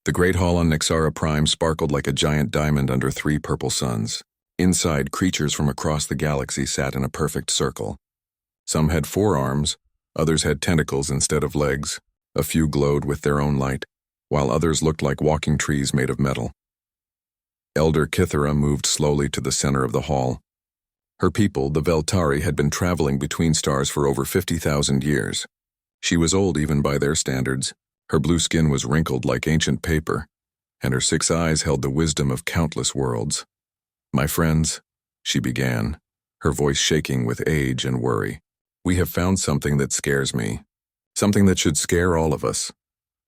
The great hall on Nixara Prime sparkled like a giant diamond under three purple suns. Inside, creatures from across the galaxy sat in a perfect circle. Some had 4 arms, others had tentacles instead of legs. A few glowed with their own light, while others looked like walking trees made of metal. Elder Kithara moved slowly to the center of the hall. Her people, the Veltari, had been traveling between stars for over 50,000 years. She was old even by their standards. Her blue skin was wrinkled like ancient paper, and her 6 eyes held the wisdom of countless worlds. "My friends," she began, her voice shaking with age and worry, "we have found something that scares me. Something that should scare all of us."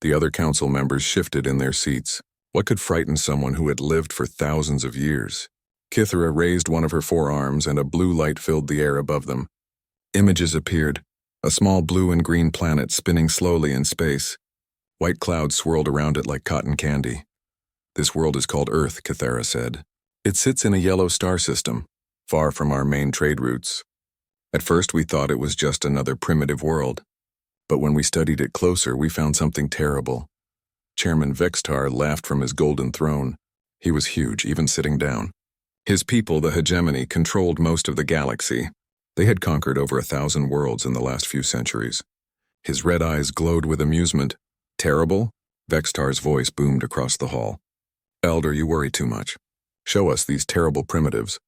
The other council members shifted in their seats. What could frighten someone who had lived for thousands of years? Kithara raised one of her 4 arms, and a blue light filled the air above them. Images appeared, a small blue and green planet spinning slowly in space. White clouds swirled around it like cotton candy. "This world is called Earth," Kithara said. "It sits in a yellow star system, far from our main trade routes. At first we thought it was just another primitive world. But when we studied it closer, we found something terrible." Chairman Vextar laughed from his golden throne. He was huge, even sitting down. His people, the hegemony, controlled most of the galaxy. They had conquered over 1,000 worlds in the last few centuries. His red eyes glowed with amusement. "Terrible?" Vextar's voice boomed across the hall. "Elder, you worry too much. Show us these terrible primitives."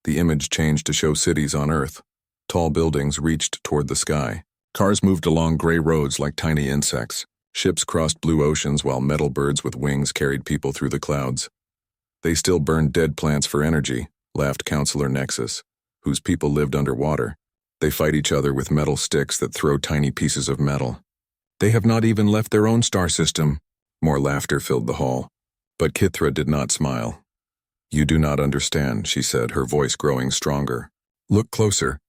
The image changed to show cities on Earth. Tall buildings reached toward the sky. Cars moved along gray roads like tiny insects. Ships crossed blue oceans while metal birds with wings carried people through the clouds. "They still burned dead plants for energy," laughed Counselor Nexus, whose people lived underwater. "They fight each other with metal sticks that throw tiny pieces of metal. They have not even left their own star system." More laughter filled the hall. But Kithra did not smile. "You do not understand," she said, her voice growing stronger. "Look closer.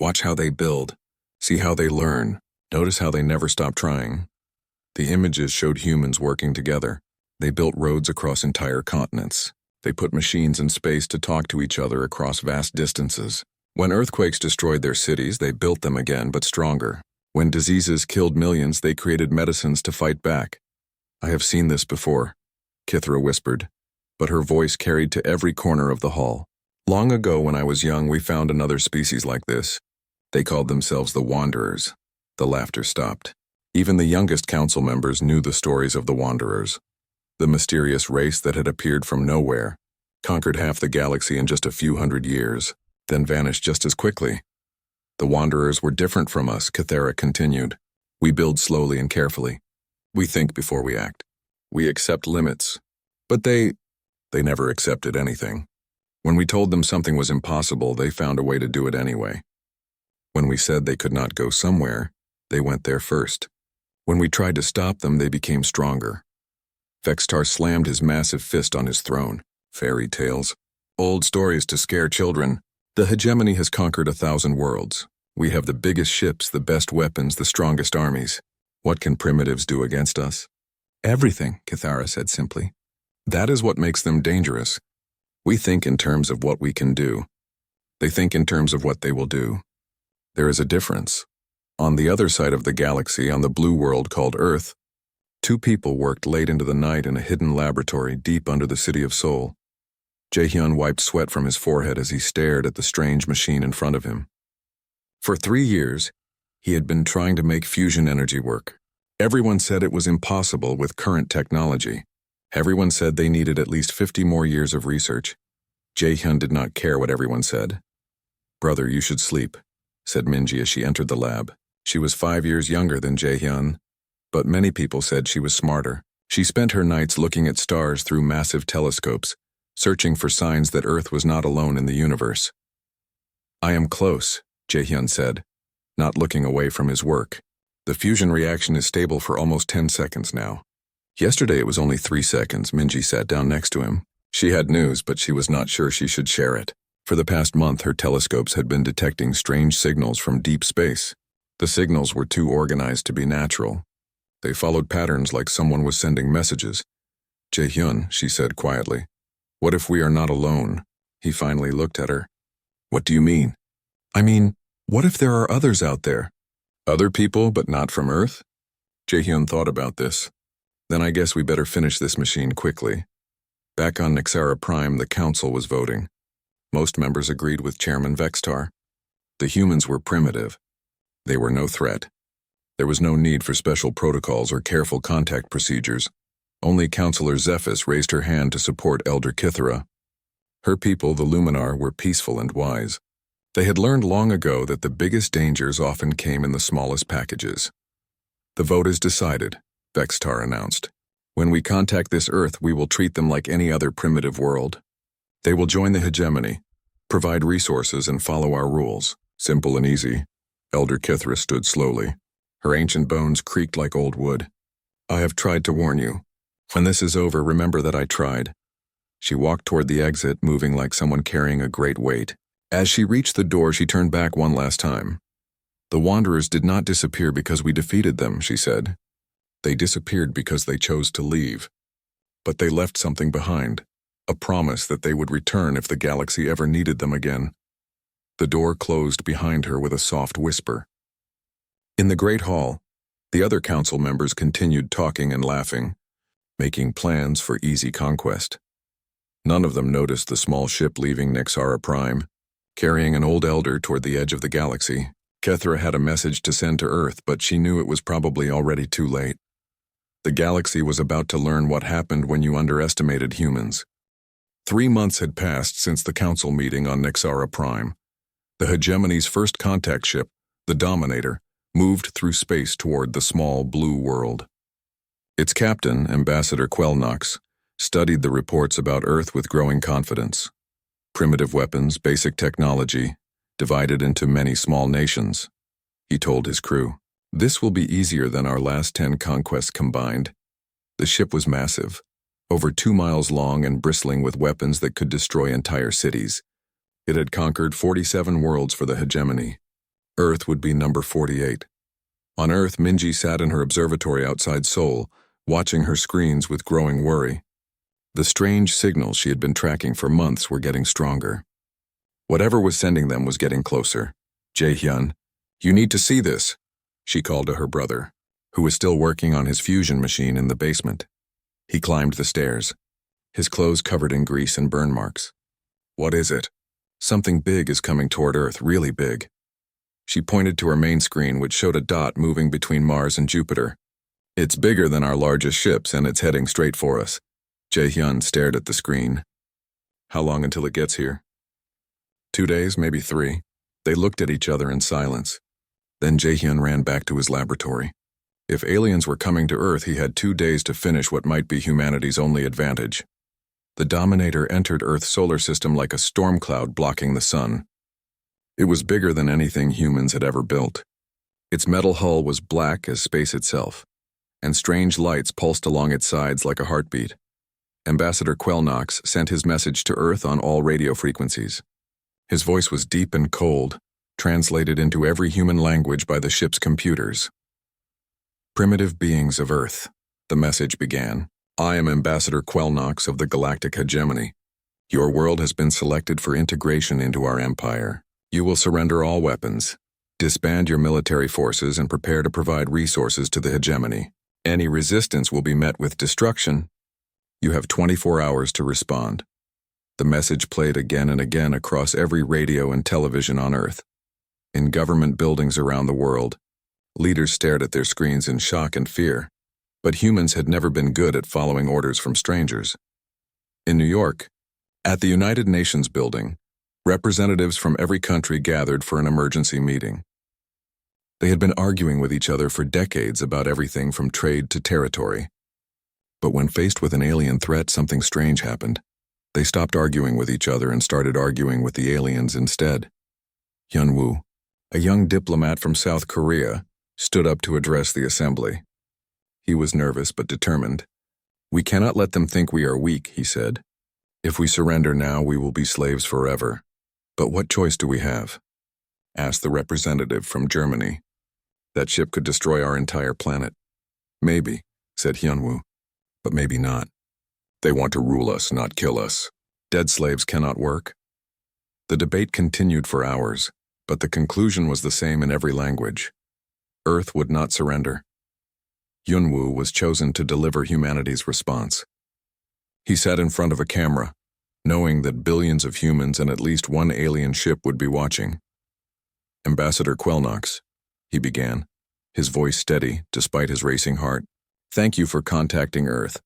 Watch how they build. See how they learn. Notice how they never stop trying." The images showed humans working together. They built roads across entire continents. They put machines in space to talk to each other across vast distances. When earthquakes destroyed their cities, they built them again, but stronger. When diseases killed millions, they created medicines to fight back. "I have seen this before," Kithra whispered, but her voice carried to every corner of the hall. "Long ago, when I was young, we found another species like this. They called themselves the Wanderers." The laughter stopped. Even the youngest council members knew the stories of the Wanderers. The mysterious race that had appeared from nowhere, conquered half the galaxy in just a few hundred years, then vanished just as quickly. "The Wanderers were different from us," Kithara continued. "We build slowly and carefully. We think before we act. We accept limits. But they never accepted anything. When we told them something was impossible, they found a way to do it anyway. When we said they could not go somewhere, they went there first. When we tried to stop them, they became stronger." Vextar slammed his massive fist on his throne. "Fairy tales. Old stories to scare children. The hegemony has conquered 1,000 worlds. We have the biggest ships, the best weapons, the strongest armies. What can primitives do against us?" "Everything," Kithara said simply. "That is what makes them dangerous. We think in terms of what we can do. They think in terms of what they will do. There is a difference. On the other side of the galaxy, on the blue world called Earth, 2 people worked late into the night in a hidden laboratory deep under the city of Seoul." Jaehyun wiped sweat from his forehead as he stared at the strange machine in front of him. For 3 years, he had been trying to make fusion energy work. Everyone said it was impossible with current technology. Everyone said they needed at least 50 more years of research. Jaehyun did not care what everyone said. "Brother, you should sleep," said Minji as she entered the lab. She was 5 years younger than Jaehyun, but many people said she was smarter. She spent her nights looking at stars through massive telescopes, searching for signs that Earth was not alone in the universe. "I am close," Jaehyun said, not looking away from his work. "The fusion reaction is stable for almost 10 seconds now." "Yesterday it was only 3 seconds." Minji sat down next to him. She had news, but she was not sure she should share it. For the past month, her telescopes had been detecting strange signals from deep space. The signals were too organized to be natural. They followed patterns like someone was sending messages. "Jaehyun," she said quietly, "what if we are not alone?" He finally looked at her. "What do you mean?" "I mean, what if there are others out there?" "Other people, but not from Earth?" Jaehyun thought about this. Then I guess we better finish this machine quickly. Back on Nixara Prime, the council was voting. Most members agreed with Chairman Vextar. The humans were primitive. They were no threat. There was no need for special protocols or careful contact procedures. Only Councillor Zephys raised her hand to support Elder Kithara. Her people, the Luminar, were peaceful and wise. They had learned long ago that the biggest dangers often came in the smallest packages. The vote is decided, Vextar announced. When we contact this Earth, we will treat them like any other primitive world. They will join the hegemony, provide resources, and follow our rules. Simple and easy. Elder Kithara stood slowly. Her ancient bones creaked like old wood. I have tried to warn you. When this is over, remember that I tried. She walked toward the exit, moving like someone carrying a great weight. As she reached the door, she turned back one last time. The Wanderers did not disappear because we defeated them, she said. They disappeared because they chose to leave. But they left something behind, a promise that they would return if the galaxy ever needed them again. The door closed behind her with a soft whisper. In the Great Hall, the other council members continued talking and laughing, making plans for easy conquest. None of them noticed the small ship leaving Nixara Prime, carrying an old elder toward the edge of the galaxy. Kethra had a message to send to Earth, but she knew it was probably already too late. The galaxy was about to learn what happened when you underestimated humans. 3 months had passed since the council meeting on Nixara Prime. The hegemony's first contact ship, the Dominator, moved through space toward the small blue world. Its captain, Ambassador Quelnox, studied the reports about Earth with growing confidence. Primitive weapons, basic technology, divided into many small nations. He told his crew, "This will be easier than our last 10 conquests combined." The ship was massive, over 2 miles long and bristling with weapons that could destroy entire cities. It had conquered 47 worlds for the hegemony. Earth would be number 48. On Earth, Minji sat in her observatory outside Seoul, watching her screens with growing worry. The strange signals she had been tracking for months were getting stronger. Whatever was sending them was getting closer. Jae-hyun, you need to see this, she called to her brother, who was still working on his fusion machine in the basement. He climbed the stairs, his clothes covered in grease and burn marks. What is it? Something big is coming toward Earth, really big. She pointed to her main screen, which showed a dot moving between Mars and Jupiter. It's bigger than our largest ships, and it's heading straight for us. Jae-hyun stared at the screen. How long until it gets here? 2 days, maybe 3. They looked at each other in silence. Then Jae-hyun ran back to his laboratory. If aliens were coming to Earth, he had 2 days to finish what might be humanity's only advantage. The Dominator entered Earth's solar system like a storm cloud blocking the sun. It was bigger than anything humans had ever built. Its metal hull was black as space itself, and strange lights pulsed along its sides like a heartbeat. Ambassador Quelnox sent his message to Earth on all radio frequencies. His voice was deep and cold, translated into every human language by the ship's computers. Primitive beings of Earth, the message began. I am Ambassador Quelnox of the Galactic Hegemony. Your world has been selected for integration into our empire. You will surrender all weapons, disband your military forces, and prepare to provide resources to the hegemony. Any resistance will be met with destruction. You have 24 hours to respond. The message played again and again across every radio and television on Earth. In government buildings around the world, leaders stared at their screens in shock and fear, but humans had never been good at following orders from strangers. In New York, at the United Nations building, representatives from every country gathered for an emergency meeting. They had been arguing with each other for decades about everything from trade to territory. But when faced with an alien threat, something strange happened. They stopped arguing with each other and started arguing with the aliens instead. Hyun-woo, a young diplomat from South Korea, stood up to address the assembly. He was nervous but determined. We cannot let them think we are weak, he said. If we surrender now, we will be slaves forever. But what choice do we have? Asked the representative from Germany. That ship could destroy our entire planet. Maybe, said Hyun-woo, but maybe not. They want to rule us, not kill us. Dead slaves cannot work. The debate continued for hours, but the conclusion was the same in every language. Earth would not surrender. Yunwu was chosen to deliver humanity's response. He sat in front of a camera, knowing that billions of humans and at least one alien ship would be watching. "Ambassador Quelnox," he began, his voice steady despite his racing heart. "Thank you for contacting Earth.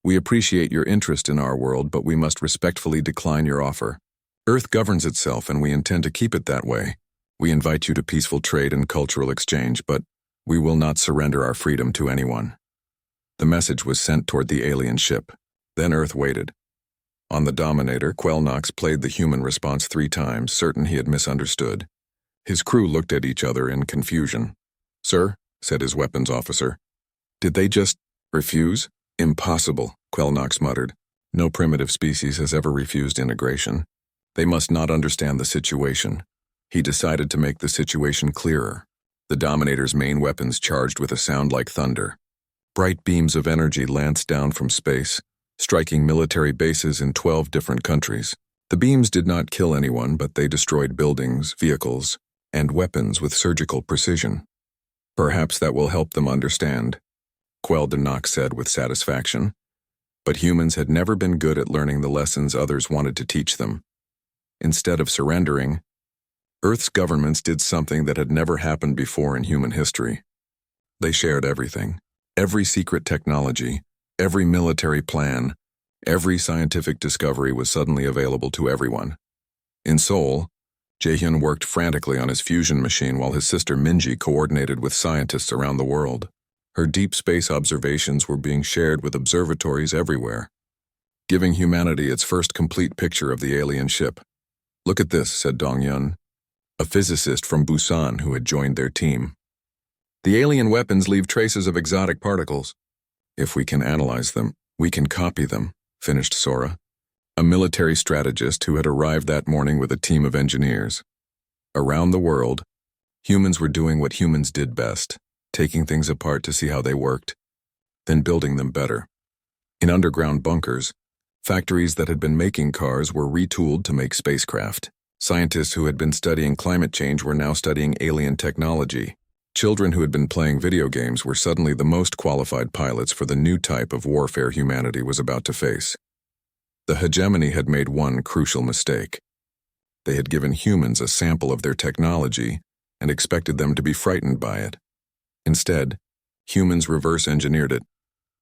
We appreciate your interest in our world, but we must respectfully decline your offer. Earth governs itself, and we intend to keep it that way. We invite you to peaceful trade and cultural exchange, but we will not surrender our freedom to anyone." The message was sent toward the alien ship. Then Earth waited. On the Dominator, Quelnox played the human response 3 times, certain he had misunderstood. His crew looked at each other in confusion. "Sir," said his weapons officer. "Did they just refuse?" "Impossible," Quelnox muttered. "No primitive species has ever refused integration. They must not understand the situation." He decided to make the situation clearer. The Dominator's main weapons charged with a sound like thunder. Bright beams of energy lanced down from space, striking military bases in 12 different countries. The beams did not kill anyone, but they destroyed buildings, vehicles, and weapons with surgical precision. "Perhaps that will help them understand," Quelnox said with satisfaction. But humans had never been good at learning the lessons others wanted to teach them. Instead of surrendering, Earth's governments did something that had never happened before in human history. They shared everything. Every secret technology, every military plan, every scientific discovery was suddenly available to everyone. In Seoul, Jaehyun worked frantically on his fusion machine while his sister Minji coordinated with scientists around the world. Her deep space observations were being shared with observatories everywhere, giving humanity its first complete picture of the alien ship. "Look at this," said Dongyun, a physicist from Busan who had joined their team. "The alien weapons leave traces of exotic particles. If we can analyze them, we can copy them," finished Sora, a military strategist who had arrived that morning with a team of engineers. Around the world, humans were doing what humans did best, taking things apart to see how they worked, then building them better. In underground bunkers, factories that had been making cars were retooled to make spacecraft. Scientists who had been studying climate change were now studying alien technology. Children who had been playing video games were suddenly the most qualified pilots for the new type of warfare humanity was about to face. The hegemony had made one crucial mistake. They had given humans a sample of their technology and expected them to be frightened by it. Instead, humans reverse-engineered it.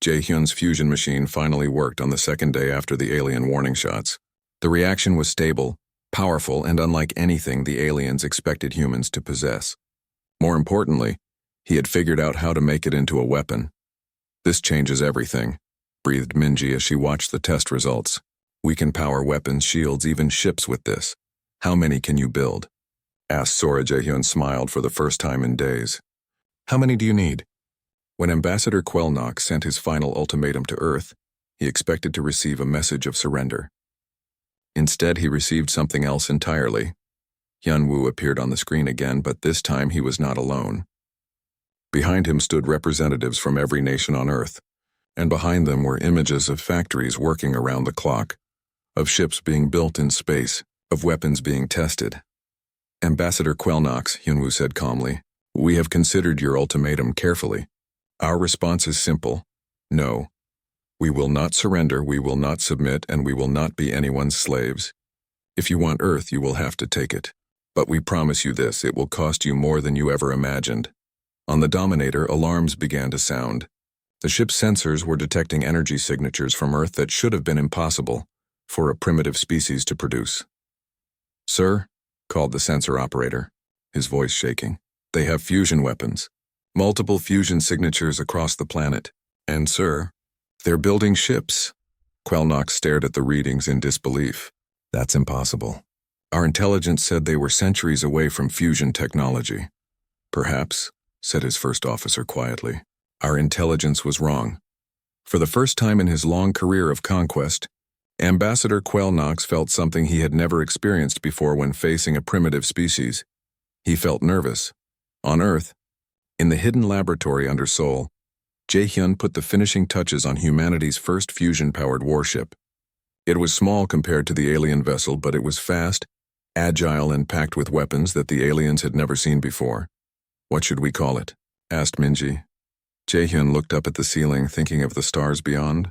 Jaehyun's fusion machine finally worked on the second day after the alien warning shots. The reaction was stable, powerful, and unlike anything the aliens expected humans to possess. More importantly, he had figured out how to make it into a weapon. "This changes everything," breathed Minji as she watched the test results. "We can power weapons, shields, even ships with this. How many can you build?" asked Sora. Jaehyun smiled for the first time in days. "How many do you need?" When Ambassador Quelnox sent his final ultimatum to Earth, he expected to receive a message of surrender. Instead, he received something else entirely. Hyunwoo appeared on the screen again, but this time he was not alone. Behind him stood representatives from every nation on Earth, and behind them were images of factories working around the clock, of ships being built in space, of weapons being tested. "Ambassador Quelnox," Hyunwoo said calmly, "we have considered your ultimatum carefully. Our response is simple. No. We will not surrender, we will not submit, and we will not be anyone's slaves. If you want Earth, you will have to take it. But we promise you this, it will cost you more than you ever imagined." On the Dominator, alarms began to sound. The ship's sensors were detecting energy signatures from Earth that should have been impossible for a primitive species to produce. "Sir," called the sensor operator, his voice shaking, "they have fusion weapons. Multiple fusion signatures across the planet. And sir, they're building ships." Quelnox stared at the readings in disbelief. "That's impossible. Our intelligence said they were centuries away from fusion technology." "Perhaps," said his first officer quietly, "our intelligence was wrong." For the first time in his long career of conquest, Ambassador Quelnox felt something he had never experienced before when facing a primitive species. He felt nervous. On Earth, in the hidden laboratory under Seoul, Jaehyun put the finishing touches on humanity's first fusion-powered warship. It was small compared to the alien vessel, but it was fast, agile, and packed with weapons that the aliens had never seen before. "What should we call it?" asked Minji. Jaehyun looked up at the ceiling, thinking of the stars beyond.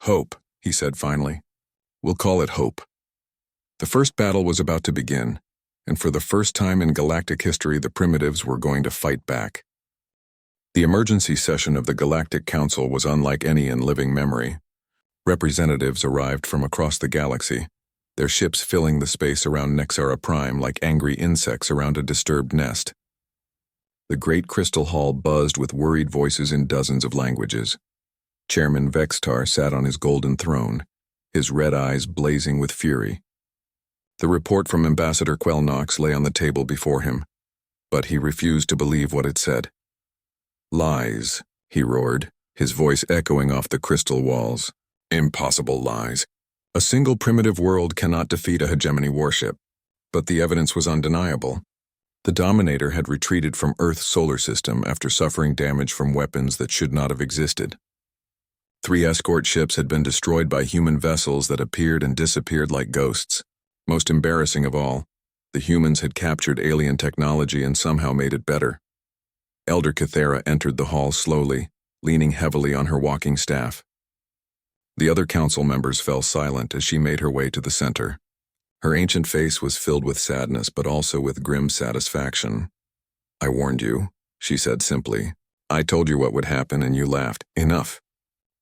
Hope, he said finally. We'll call it hope. The first battle was about to begin, and for the first time in galactic history, the primitives were going to fight back. The emergency session of the Galactic Council was unlike any in living memory. Representatives arrived from across the galaxy, their ships filling the space around Nexara Prime like angry insects around a disturbed nest. The great crystal hall buzzed with worried voices in dozens of languages. Chairman Vextar sat on his golden throne, his red eyes blazing with fury. The report from Ambassador Quelnox lay on the table before him, but he refused to believe what it said. Lies, he roared, his voice echoing off the crystal walls. Impossible lies. A single primitive world cannot defeat a hegemony warship. But the evidence was undeniable. The Dominator had retreated from Earth's solar system after suffering damage from weapons that should not have existed. 3 escort ships had been destroyed by human vessels that appeared and disappeared like ghosts. Most embarrassing of all, the humans had captured alien technology and somehow made it better. Elder Kythera entered the hall slowly, leaning heavily on her walking staff. The other council members fell silent as she made her way to the center. Her ancient face was filled with sadness, but also with grim satisfaction. I warned you, she said simply. I told you what would happen and you laughed. Enough.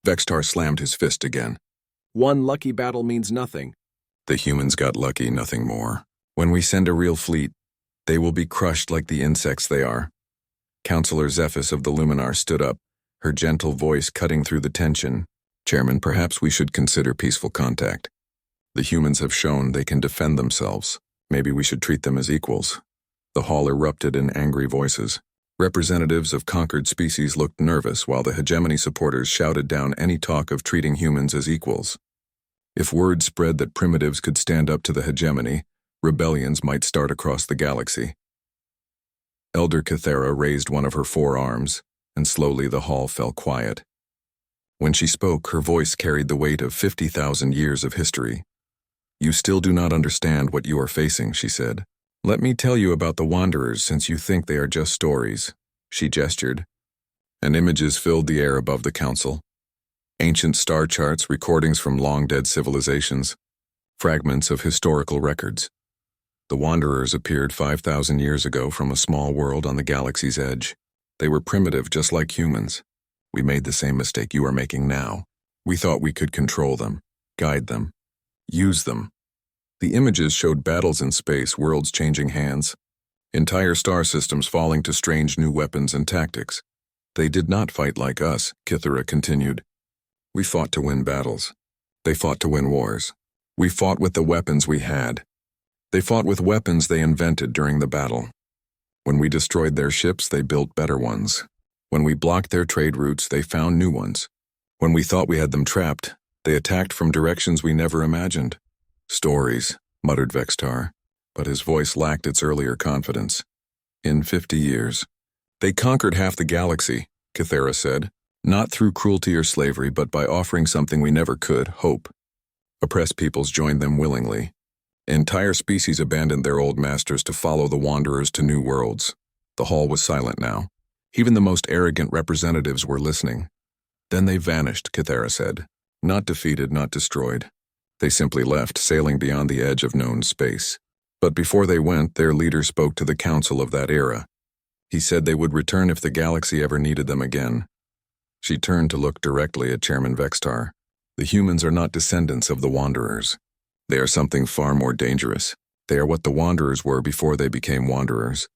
Vextar slammed his fist again. One lucky battle means nothing. The humans got lucky, nothing more. When we send a real fleet, they will be crushed like the insects they are. Councillor Zephys of the Luminar stood up, her gentle voice cutting through the tension. Chairman, perhaps we should consider peaceful contact. The humans have shown they can defend themselves. Maybe we should treat them as equals. The hall erupted in angry voices. Representatives of conquered species looked nervous while the hegemony supporters shouted down any talk of treating humans as equals. If word spread that primitives could stand up to the hegemony, rebellions might start across the galaxy. Elder Kythera raised one of her 4 arms, and slowly the hall fell quiet. When she spoke, her voice carried the weight of 50,000 years of history. You still do not understand what you are facing, she said. Let me tell you about the Wanderers since you think they are just stories. She gestured, and images filled the air above the council. Ancient star charts, recordings from long-dead civilizations, fragments of historical records. The Wanderers appeared 5,000 years ago from a small world on the galaxy's edge. They were primitive just like humans. We made the same mistake you are making now. We thought we could control them, guide them, use them. The images showed battles in space, worlds changing hands, entire star systems falling to strange new weapons and tactics. They did not fight like us, Kythera continued. We fought to win battles. They fought to win wars. We fought with the weapons we had. They fought with weapons they invented during the battle. When we destroyed their ships, they built better ones. When we blocked their trade routes, they found new ones. When we thought we had them trapped, they attacked from directions we never imagined. Stories, muttered Vextar, but his voice lacked its earlier confidence. In 50 years. They conquered half the galaxy, Kythera said, not through cruelty or slavery, but by offering something we never could, hope. Oppressed peoples joined them willingly. Entire species abandoned their old masters to follow the Wanderers to new worlds. The hall was silent now. Even the most arrogant representatives were listening. Then they vanished, Kythera said. Not defeated, not destroyed. They simply left, sailing beyond the edge of known space. But before they went, their leader spoke to the council of that era. He said they would return if the galaxy ever needed them again. She turned to look directly at Chairman Vextar. The humans are not descendants of the Wanderers. They are something far more dangerous. They are what the Wanderers were before they became Wanderers.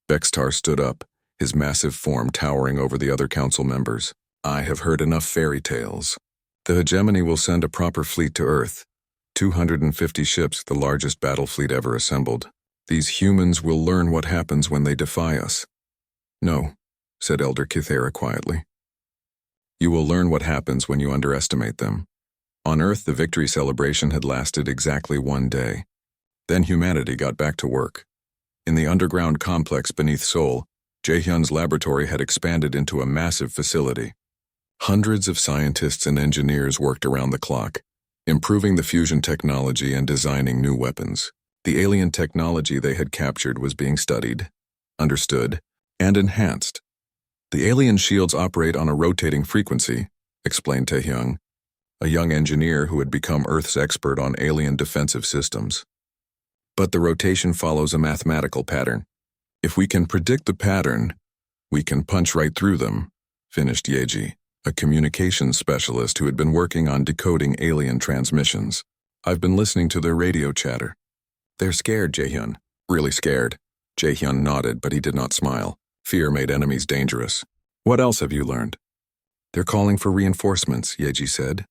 Vextar stood up, his massive form towering over the other council members. I have heard enough fairy tales. The hegemony will send a proper fleet to Earth. 250 ships, the largest battle fleet ever assembled. These humans will learn what happens when they defy us. No, said Elder Kythera quietly. You will learn what happens when you underestimate them. On Earth, the victory celebration had lasted exactly 1 day. Then humanity got back to work. In the underground complex beneath Seoul, Jaehyun's laboratory had expanded into a massive facility. Hundreds of scientists and engineers worked around the clock, improving the fusion technology and designing new weapons. The alien technology they had captured was being studied, understood, and enhanced. The alien shields operate on a rotating frequency, explained Taehyung, a young engineer who had become Earth's expert on alien defensive systems. But the rotation follows a mathematical pattern. If we can predict the pattern, we can punch right through them, finished Yeji, a communications specialist who had been working on decoding alien transmissions. I've been listening to their radio chatter. They're scared, Jaehyun. Really scared. Jaehyun nodded, but he did not smile. Fear made enemies dangerous. What else have you learned? They're calling for reinforcements, Yeji said.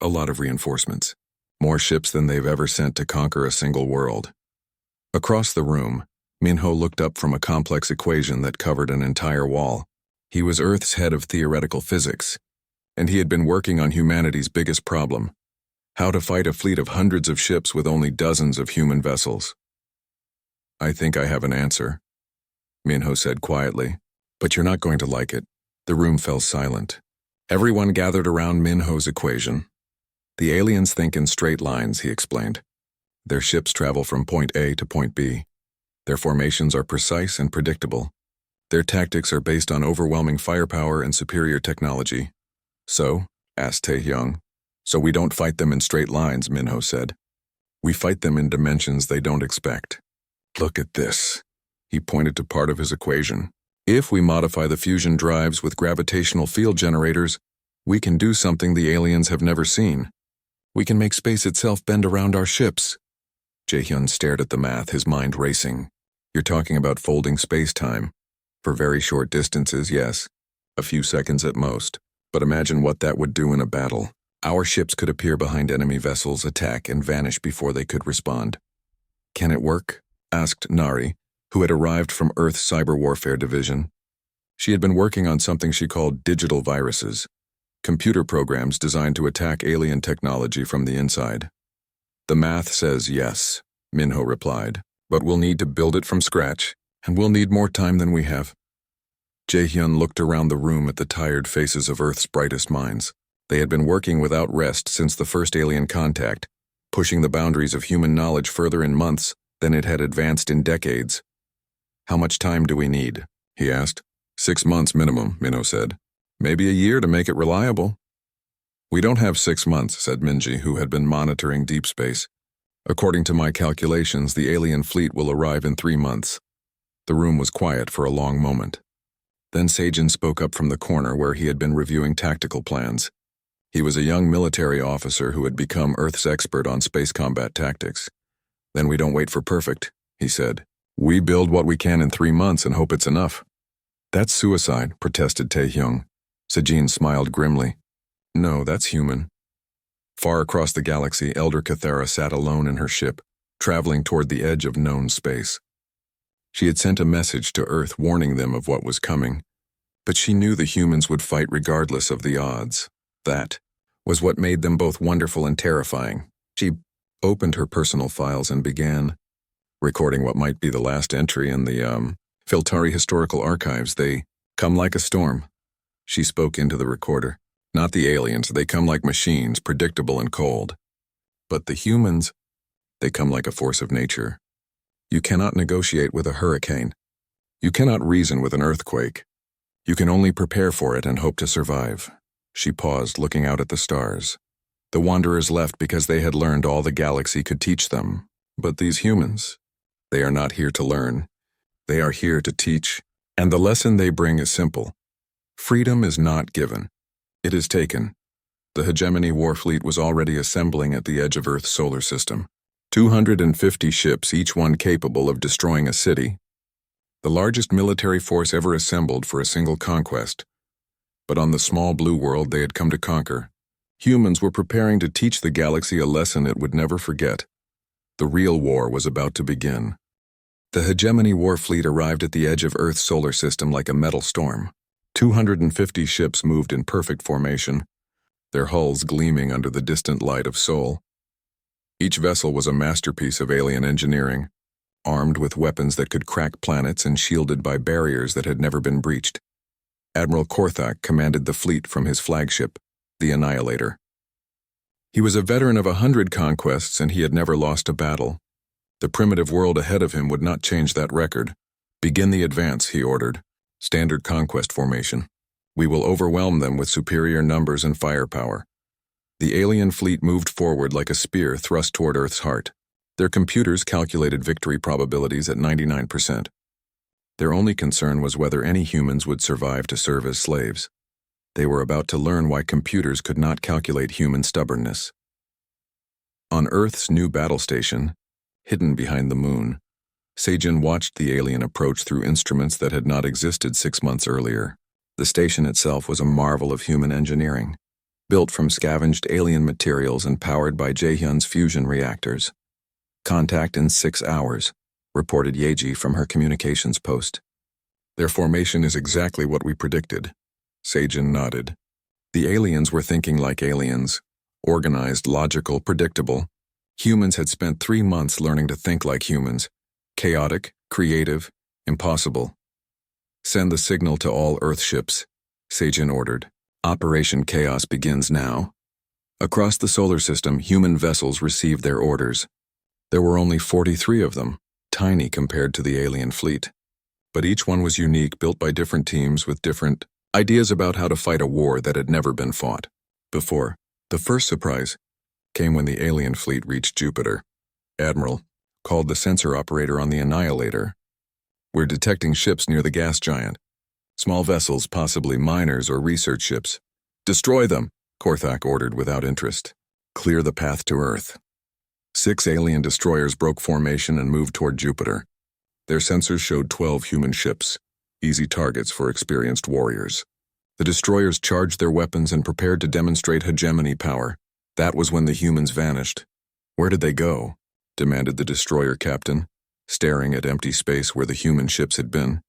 A lot of reinforcements. More ships than they've ever sent to conquer a single world. Across the room, Minho looked up from a complex equation that covered an entire wall. He was Earth's head of theoretical physics, and he had been working on humanity's biggest problem: how to fight a fleet of hundreds of ships with only dozens of human vessels. I think I have an answer, Minho said quietly, but you're not going to like it. The room fell silent. Everyone gathered around Minho's equation. The aliens think in straight lines, he explained. Their ships travel from point A to point B. Their formations are precise and predictable. Their tactics are based on overwhelming firepower and superior technology. So, asked Taehyung. So we don't fight them in straight lines, Minho said. We fight them in dimensions they don't expect. Look at this. He pointed to part of his equation. If we modify the fusion drives with gravitational field generators, we can do something the aliens have never seen. We can make space itself bend around our ships. Jaehyun stared at the math, his mind racing. You're talking about folding space-time. For very short distances, yes. A few seconds at most. But imagine what that would do in a battle. Our ships could appear behind enemy vessels, attack, and vanish before they could respond. Can it work? Asked Nari, who had arrived from Earth's cyber warfare division. She had been working on something she called digital viruses, computer programs designed to attack alien technology from the inside. The math says yes, Minho replied, but we'll need to build it from scratch, and we'll need more time than we have. Jaehyun looked around the room at the tired faces of Earth's brightest minds. They had been working without rest since the first alien contact, pushing the boundaries of human knowledge further in months than it had advanced in decades. How much time do we need? He asked. 6 months minimum, Minho said. Maybe a year to make it reliable. We don't have 6 months, said Minji, who had been monitoring deep space. According to my calculations, the alien fleet will arrive in 3 months. The room was quiet for a long moment. Then Seijin spoke up from the corner where he had been reviewing tactical plans. He was a young military officer who had become Earth's expert on space combat tactics. Then we don't wait for perfect, he said. We build what we can in 3 months and hope it's enough. That's suicide, protested Taehyung. Seijin smiled grimly. No, that's human. Far across the galaxy, Elder Cathera sat alone in her ship, traveling toward the edge of known space. She had sent a message to Earth warning them of what was coming, but she knew the humans would fight regardless of the odds. That was what made them both wonderful and terrifying. She opened her personal files and began recording what might be the last entry in the, Filtari Historical Archives. They come like a storm. She spoke into the recorder. Not the aliens, they come like machines, predictable and cold. But the humans, they come like a force of nature. You cannot negotiate with a hurricane. You cannot reason with an earthquake. You can only prepare for it and hope to survive. She paused, looking out at the stars. The wanderers left because they had learned all the galaxy could teach them. But these humans, they are not here to learn. They are here to teach. And the lesson they bring is simple. Freedom is not given. It is taken. The hegemony warfleet was already assembling at the edge of Earth's solar system. 250 ships, each one capable of destroying a city. The largest military force ever assembled for a single conquest. But on the small blue world they had come to conquer, humans were preparing to teach the galaxy a lesson it would never forget. The real war was about to begin. The hegemony warfleet arrived at the edge of Earth's solar system like a metal storm. 250 ships moved in perfect formation, their hulls gleaming under the distant light of Sol. Each vessel was a masterpiece of alien engineering, armed with weapons that could crack planets and shielded by barriers that had never been breached. Admiral Korthak commanded the fleet from his flagship, the Annihilator. He was a veteran of 100 conquests and he had never lost a battle. The primitive world ahead of him would not change that record. Begin the advance, he ordered. Standard conquest formation. We will overwhelm them with superior numbers and firepower. The alien fleet moved forward like a spear thrust toward Earth's heart. Their computers calculated victory probabilities at 99%. Their only concern was whether any humans would survive to serve as slaves. They were about to learn why computers could not calculate human stubbornness. On Earth's new battle station, hidden behind the moon, Seijin watched the alien approach through instruments that had not existed 6 months earlier. The station itself was a marvel of human engineering, built from scavenged alien materials and powered by Jaehyun's fusion reactors. Contact in 6 hours, reported Yeji from her communications post. Their formation is exactly what we predicted. Seijin nodded. The aliens were thinking like aliens, organized, logical, predictable. Humans had spent 3 months learning to think like humans, chaotic, creative, impossible. Send the signal to all Earth ships, Seijin ordered. Operation Chaos begins now. Across the solar system, human vessels received their orders. There were only 43 of them, tiny compared to the alien fleet. But each one was unique, built by different teams with different ideas about how to fight a war that had never been fought before. The first surprise came when the alien fleet reached Jupiter. Admiral called the sensor operator on the Annihilator. We're detecting ships near the gas giant. Small vessels, possibly miners or research ships. Destroy them, Korthak ordered without interest. Clear the path to Earth. 6 alien destroyers broke formation and moved toward Jupiter. Their sensors showed 12 human ships, easy targets for experienced warriors. The destroyers charged their weapons and prepared to demonstrate hegemony power. That was when the humans vanished. Where did they go? Demanded the destroyer captain, staring at empty space where the human ships had been.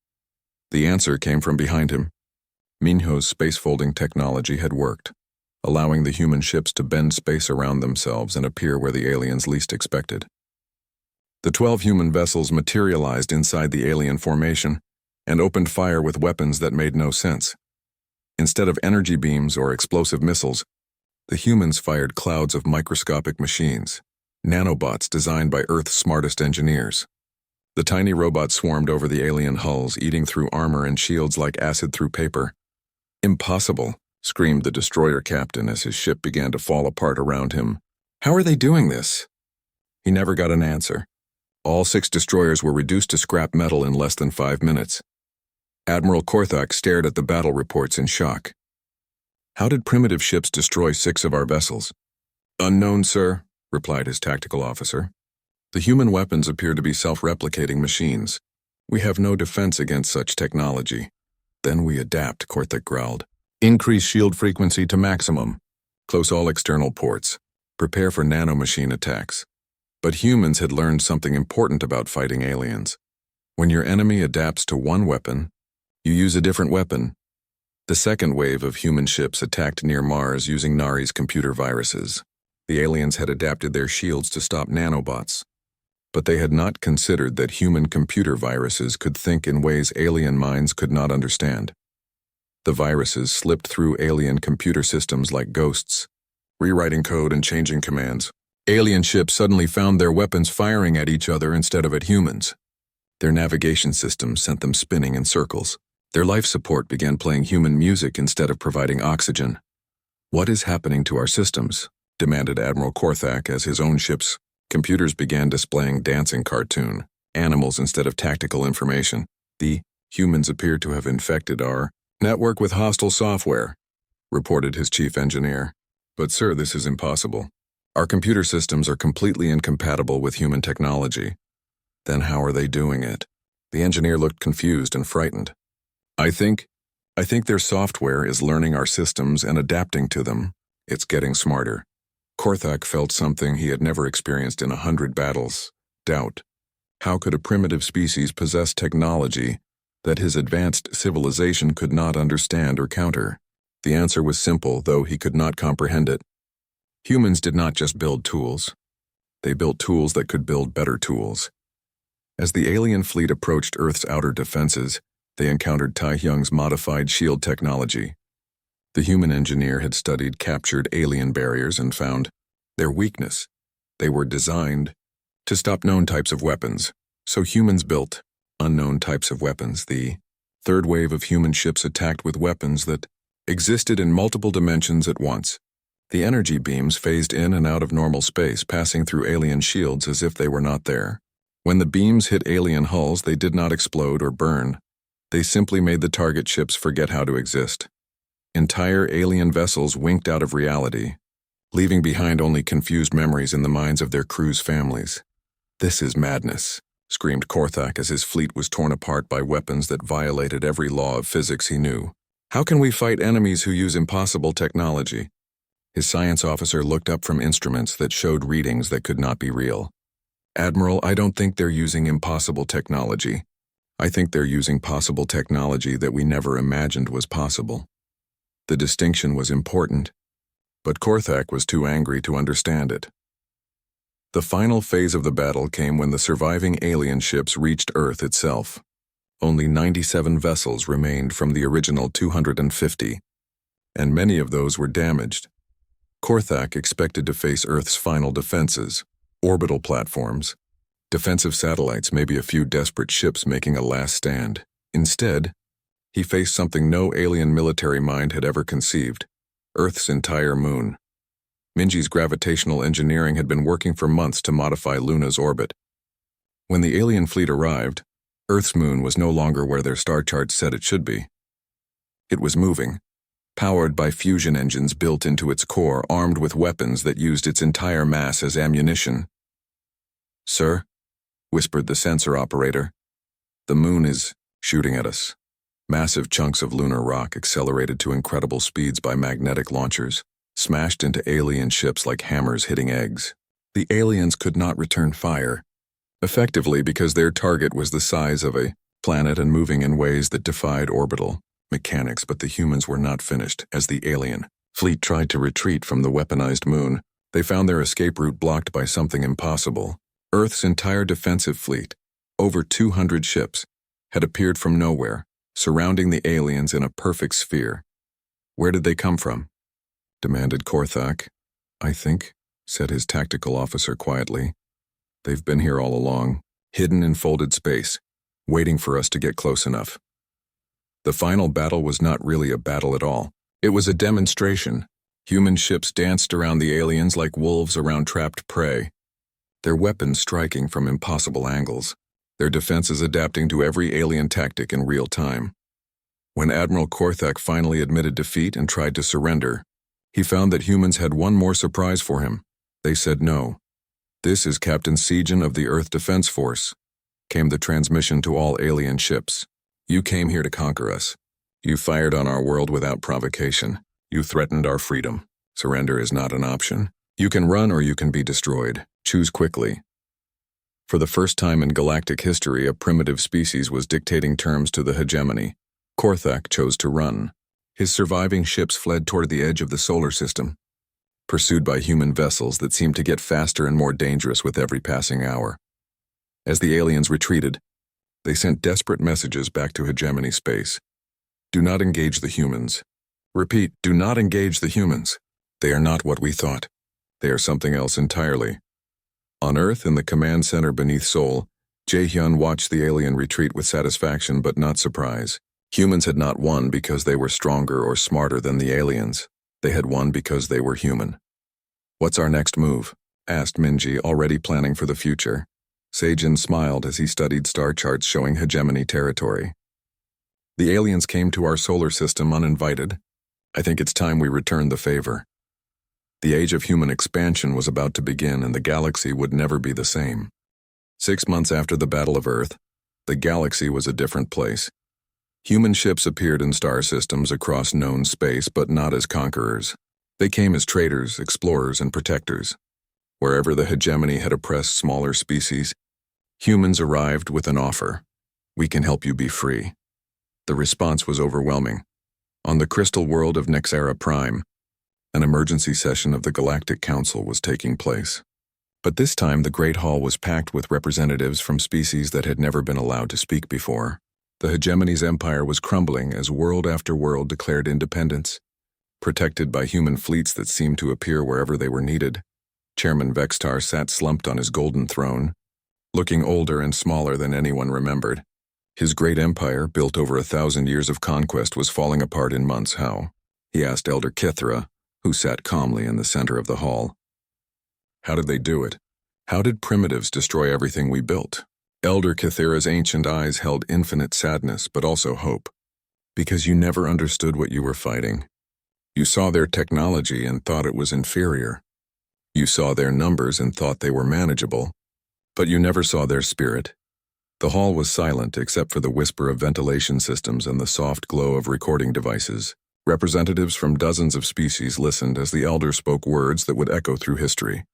The answer came from behind him. Minho's space-folding technology had worked, allowing the human ships to bend space around themselves and appear where the aliens least expected. The 12 human vessels materialized inside the alien formation and opened fire with weapons that made no sense. Instead of energy beams or explosive missiles, the humans fired clouds of microscopic machines, nanobots designed by Earth's smartest engineers. The tiny robots swarmed over the alien hulls, eating through armor and shields like acid through paper. Impossible, screamed the destroyer captain as his ship began to fall apart around him. How are they doing this? He never got an answer. All 6 destroyers were reduced to scrap metal in less than 5 minutes. Admiral Korthak stared at the battle reports in shock. How did primitive ships destroy 6 of our vessels? Unknown, sir, replied his tactical officer. The human weapons appear to be self-replicating machines. We have no defense against such technology. Then we adapt, Korthak growled. Increase shield frequency to maximum. Close all external ports. Prepare for nanomachine attacks. But humans had learned something important about fighting aliens. When your enemy adapts to one weapon, you use a different weapon. The second wave of human ships attacked near Mars using Nari's computer viruses. The aliens had adapted their shields to stop nanobots. But they had not considered that human computer viruses could think in ways alien minds could not understand. The viruses slipped through alien computer systems like ghosts, rewriting code and changing commands. Alien ships suddenly found their weapons firing at each other instead of at humans. Their navigation systems sent them spinning in circles. Their life support began playing human music instead of providing oxygen. What is happening to our systems? Demanded Admiral Korthak as his own ship's computers began displaying dancing cartoon, animals instead of tactical information. The humans appear to have infected our network with hostile software, reported his chief engineer. But sir, this is impossible. Our computer systems are completely incompatible with human technology. Then how are they doing it? The engineer looked confused and frightened. I think their software is learning our systems and adapting to them. It's getting smarter. Korthak felt something he had never experienced in 100 battles: doubt. How could a primitive species possess technology that his advanced civilization could not understand or counter? The answer was simple, though he could not comprehend it. Humans did not just build tools. They built tools that could build better tools. As the alien fleet approached Earth's outer defenses, they encountered Taehyung's modified shield technology. The human engineer had studied captured alien barriers and found their weakness. They were designed to stop known types of weapons, so humans built unknown types of weapons, the Third wave of human ships attacked with weapons that existed in multiple dimensions at once. The energy beams phased in and out of normal space, passing through alien shields as if they were not there. When the beams hit alien hulls, they did not explode or burn. They simply made the target ships forget how to exist. Entire alien vessels winked out of reality, leaving behind only confused memories in the minds of their crew's families. "This is madness," screamed Korthak as his fleet was torn apart by weapons that violated every law of physics he knew. "How can we fight enemies who use impossible technology?" His science officer looked up from instruments that showed readings that could not be real. "Admiral, I don't think they're using impossible technology. I think they're using possible technology that we never imagined was possible." The distinction was important, but Korthak was too angry to understand it. The final phase of the battle came when the surviving alien ships reached Earth itself. Only 97 vessels remained from the original 250, and many of those were damaged. Korthak expected to face Earth's final defenses, orbital platforms, defensive satellites, maybe a few desperate ships making a last stand. Instead, he faced something no alien military mind had ever conceived: Earth's entire moon. Minji's gravitational engineering had been working for months to modify Luna's orbit. When the alien fleet arrived, Earth's moon was no longer where their star charts said it should be. It was moving, powered by fusion engines built into its core, armed with weapons that used its entire mass as ammunition. "Sir," whispered the sensor operator, "the moon is shooting at us." Massive chunks of lunar rock, accelerated to incredible speeds by magnetic launchers, smashed into alien ships like hammers hitting eggs. The aliens could not return fire, effectively because their target was the size of a planet and moving in ways that defied orbital mechanics, but the humans were not finished. As the alien fleet tried to retreat from the weaponized moon, they found their escape route blocked by something impossible. Earth's entire defensive fleet, over 200 ships, had appeared from nowhere, surrounding the aliens in a perfect sphere. "Where did they come from?" demanded Korthak. "I think," said his tactical officer quietly, "they've been here all along, hidden in folded space, waiting for us to get close enough." The final battle was not really a battle at all. It was a demonstration. Human ships danced around the aliens like wolves around trapped prey, their weapons striking from impossible angles, their defenses adapting to every alien tactic in real time. When Admiral Korthak finally admitted defeat and tried to surrender, he found that humans had one more surprise for him. They said no. "This is Captain Sejan of the Earth Defense Force," came the transmission to all alien ships. "You came here to conquer us. You fired on our world without provocation. You threatened our freedom. Surrender is not an option. You can run or you can be destroyed. Choose quickly." For the first time in galactic history, a primitive species was dictating terms to the hegemony. Korthak chose to run. His surviving ships fled toward the edge of the solar system, pursued by human vessels that seemed to get faster and more dangerous with every passing hour. As the aliens retreated, they sent desperate messages back to hegemony space. "Do not engage the humans. Repeat, do not engage the humans. They are not what we thought. They are something else entirely." On Earth, in the command center beneath Seoul, Jae-hyun watched the alien retreat with satisfaction but not surprise. Humans had not won because they were stronger or smarter than the aliens. They had won because they were human. "What's our next move?" asked Minji, already planning for the future. Sejan smiled as he studied star charts showing hegemony territory. "The aliens came to our solar system uninvited. I think it's time we return the favor." The age of human expansion was about to begin, and the galaxy would never be the same. 6 months after the Battle of Earth, the galaxy was a different place. Human ships appeared in star systems across known space, but not as conquerors. They came as traders, explorers, and protectors. Wherever the hegemony had oppressed smaller species, humans arrived with an offer: "We can help you be free." The response was overwhelming. On the crystal world of Nexera Prime, an emergency session of the Galactic Council was taking place. But this time the Great Hall was packed with representatives from species that had never been allowed to speak before. The hegemony's empire was crumbling as world after world declared independence, protected by human fleets that seemed to appear wherever they were needed. Chairman Vextar sat slumped on his golden throne, looking older and smaller than anyone remembered. His great empire, built over 1,000 years of conquest, was falling apart in months. How? He asked Elder Kithra, who sat calmly in the center of the hall. How did they do it? How did primitives destroy everything we built? Elder Kithra's ancient eyes held infinite sadness, but also hope. Because you never understood what you were fighting. You saw their technology and thought it was inferior. You saw their numbers and thought they were manageable. But you never saw their spirit. The hall was silent except for the whisper of ventilation systems and the soft glow of recording devices. Representatives from dozens of species listened as the elder spoke words that would echo through history.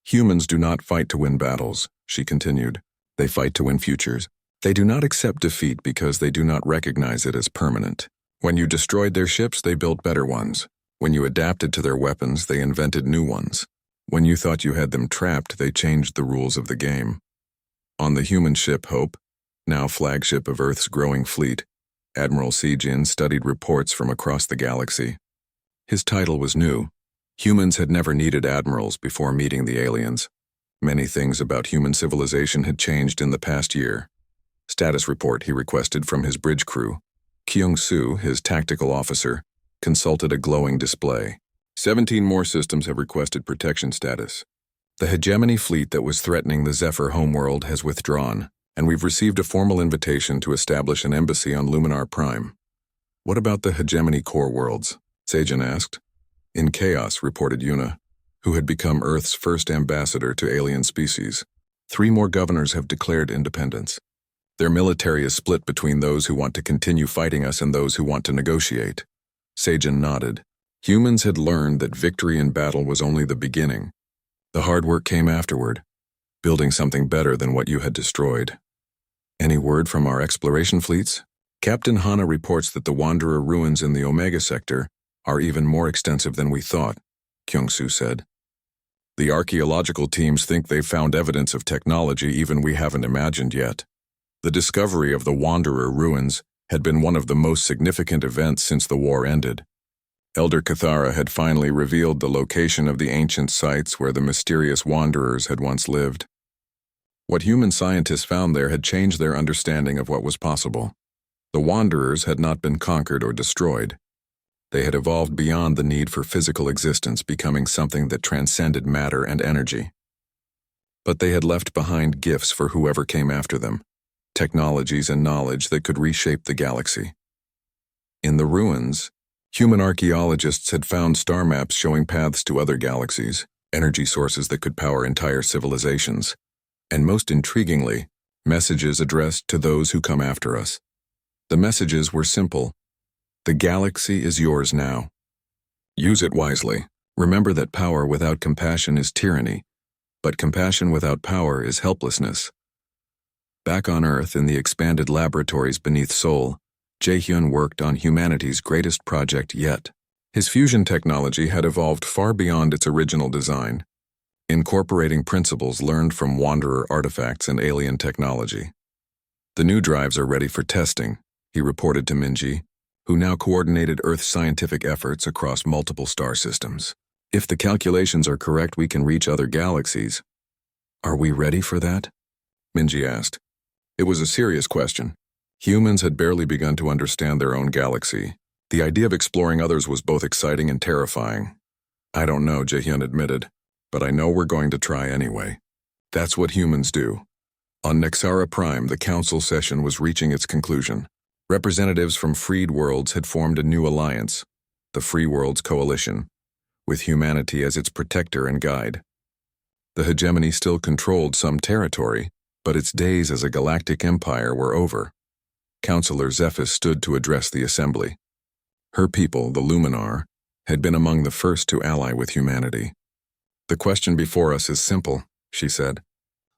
Humans do not fight to win battles, she continued. They fight to win futures. They do not accept defeat because they do not recognize it as permanent. When you destroyed their ships, they built better ones. When you adapted to their weapons, they invented new ones. When you thought you had them trapped, they changed the rules of the game. On the human ship Hope, now flagship of Earth's growing fleet, Admiral Sejin studied reports from across the galaxy. His title was new. Humans had never needed admirals before meeting the aliens. Many things about human civilization had changed in the past year. Status report he requested from his bridge crew. Kyung-soo, his tactical officer, consulted a glowing display. 17 more systems have requested protection status. The hegemony fleet that was threatening the Zephyr homeworld has withdrawn, and we've received a formal invitation to establish an embassy on Luminar Prime. What about the hegemony core worlds? Sejin asked. In chaos, reported Yuna, who had become Earth's first ambassador to alien species. 3 more governors have declared independence. Their military is split between those who want to continue fighting us and those who want to negotiate. Sejin nodded. Humans had learned that victory in battle was only the beginning. The hard work came afterward, building something better than what you had destroyed. Any word from our exploration fleets? Captain Hana reports that the Wanderer ruins in the Omega sector are even more extensive than we thought, Kyung-soo said. The archaeological teams think they've found evidence of technology even we haven't imagined yet. The discovery of the Wanderer ruins had been one of the most significant events since the war ended. Elder Kithara had finally revealed the location of the ancient sites where the mysterious Wanderers had once lived. What human scientists found there had changed their understanding of what was possible. The Wanderers had not been conquered or destroyed. They had evolved beyond the need for physical existence, becoming something that transcended matter and energy. But they had left behind gifts for whoever came after them, technologies and knowledge that could reshape the galaxy. In the ruins, human archaeologists had found star maps showing paths to other galaxies, energy sources that could power entire civilizations, and most intriguingly, messages addressed to those who come after us. The messages were simple. The galaxy is yours now. Use it wisely. Remember that power without compassion is tyranny, but compassion without power is helplessness. Back on Earth in the expanded laboratories beneath Seoul, Jae-hyun worked on humanity's greatest project yet. His fusion technology had evolved far beyond its original design, incorporating principles learned from Wanderer artifacts and alien technology. The new drives are ready for testing, he reported to Minji, who now coordinated Earth's scientific efforts across multiple star systems. If the calculations are correct, we can reach other galaxies. Are we ready for that? Minji asked. It was a serious question. Humans had barely begun to understand their own galaxy. The idea of exploring others was both exciting and terrifying. I don't know, Jae-hyun admitted, but I know we're going to try anyway. That's what humans do. On Nexara Prime, the council session was reaching its conclusion. Representatives from freed worlds had formed a new alliance, the Free Worlds Coalition, with humanity as its protector and guide. The hegemony still controlled some territory, but its days as a galactic empire were over. Councillor Zephys stood to address the assembly. Her people, the Luminar, had been among the first to ally with humanity. The question before us is simple, she said.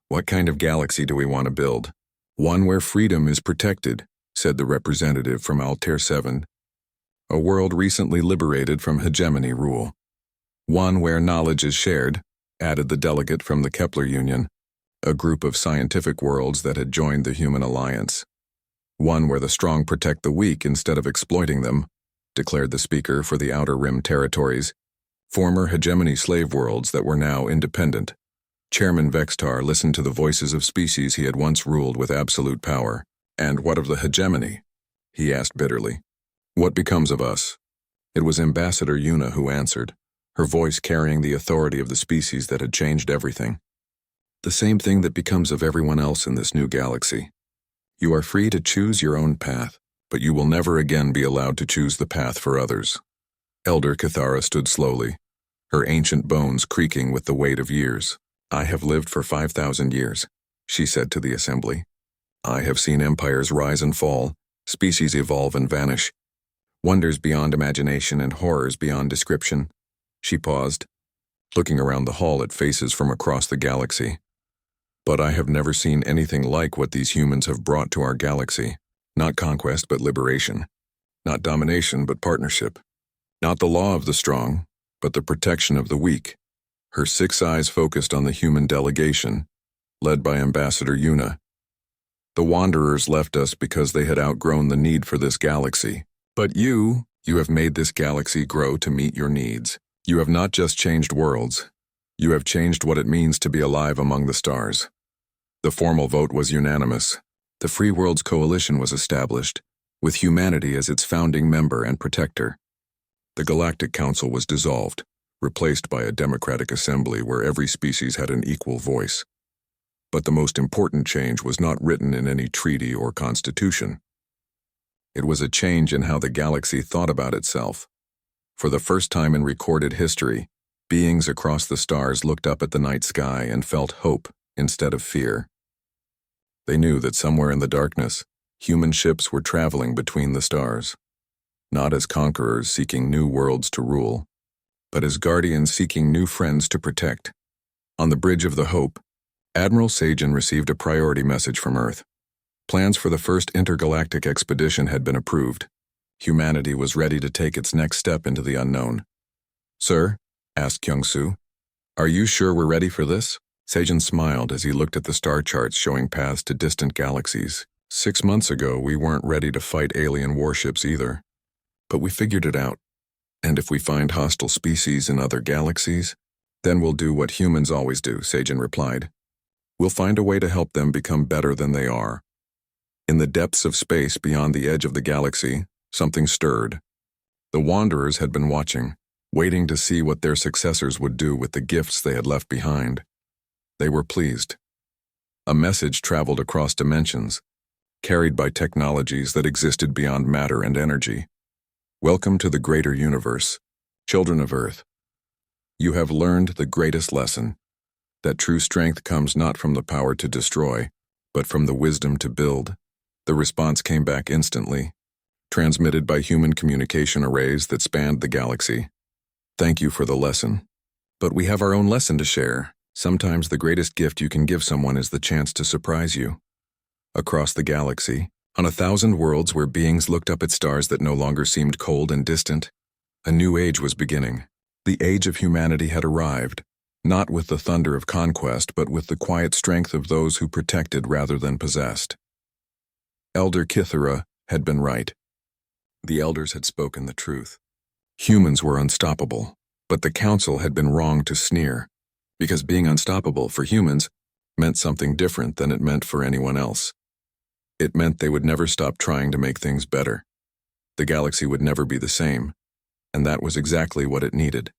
What kind of galaxy do we want to build? One where freedom is protected, said the representative from Altair 7. A world recently liberated from hegemony rule. One where knowledge is shared, added the delegate from the Kepler Union, a group of scientific worlds that had joined the Human Alliance. One where the strong protect the weak instead of exploiting them, declared the speaker for the Outer Rim territories, former hegemony slave worlds that were now independent. Chairman Vextar listened to the voices of species he had once ruled with absolute power. And what of the hegemony? He asked bitterly. What becomes of us? It was Ambassador Yuna who answered, her voice carrying the authority of the species that had changed everything. The same thing that becomes of everyone else in this new galaxy. You are free to choose your own path, but you will never again be allowed to choose the path for others. Elder Kithara stood slowly, her ancient bones creaking with the weight of years. I have lived for 5,000 years, she said to the assembly. I have seen empires rise and fall, species evolve and vanish, wonders beyond imagination and horrors beyond description. She paused, looking around the hall at faces from across the galaxy. But I have never seen anything like what these humans have brought to our galaxy. Not conquest, but liberation. Not domination, but partnership. Not the law of the strong, but the protection of the weak. Her 6 eyes focused on the human delegation, led by Ambassador Yuna. The Wanderers left us because they had outgrown the need for this galaxy. But you have made this galaxy grow to meet your needs. You have not just changed worlds. You have changed what it means to be alive among the stars. The formal vote was unanimous. The Free Worlds Coalition was established, with humanity as its founding member and protector. The Galactic Council was dissolved, replaced by a democratic assembly where every species had an equal voice. But the most important change was not written in any treaty or constitution. It was a change in how the galaxy thought about itself. For the first time in recorded history, beings across the stars looked up at the night sky and felt hope instead of fear. They knew that somewhere in the darkness, human ships were traveling between the stars, not as conquerors seeking new worlds to rule, but as guardians seeking new friends to protect. On the Bridge of the Hope, Admiral Sajan received a priority message from Earth. Plans for the first intergalactic expedition had been approved. Humanity was ready to take its next step into the unknown. Sir, asked Kyung-Soo, are you sure we're ready for this? Sajan smiled as he looked at the star charts showing paths to distant galaxies. 6 months ago, we weren't ready to fight alien warships either. But we figured it out. And if we find hostile species in other galaxies, then we'll do what humans always do, Sajan replied. We'll find a way to help them become better than they are. In the depths of space beyond the edge of the galaxy, something stirred. The Wanderers had been watching, waiting to see what their successors would do with the gifts they had left behind. They were pleased. A message traveled across dimensions, carried by technologies that existed beyond matter and energy. Welcome to the greater universe, children of Earth. You have learned the greatest lesson, that true strength comes not from the power to destroy, but from the wisdom to build. The response came back instantly, transmitted by human communication arrays that spanned the galaxy. Thank you for the lesson. But we have our own lesson to share. Sometimes the greatest gift you can give someone is the chance to surprise you. Across the galaxy, on 1,000 worlds where beings looked up at stars that no longer seemed cold and distant, a new age was beginning. The age of humanity had arrived, not with the thunder of conquest, but with the quiet strength of those who protected rather than possessed. Elder Kithara had been right. The elders had spoken the truth. Humans were unstoppable, but the council had been wrong to sneer, because being unstoppable for humans meant something different than it meant for anyone else. It meant they would never stop trying to make things better. The galaxy would never be the same, and that was exactly what it needed.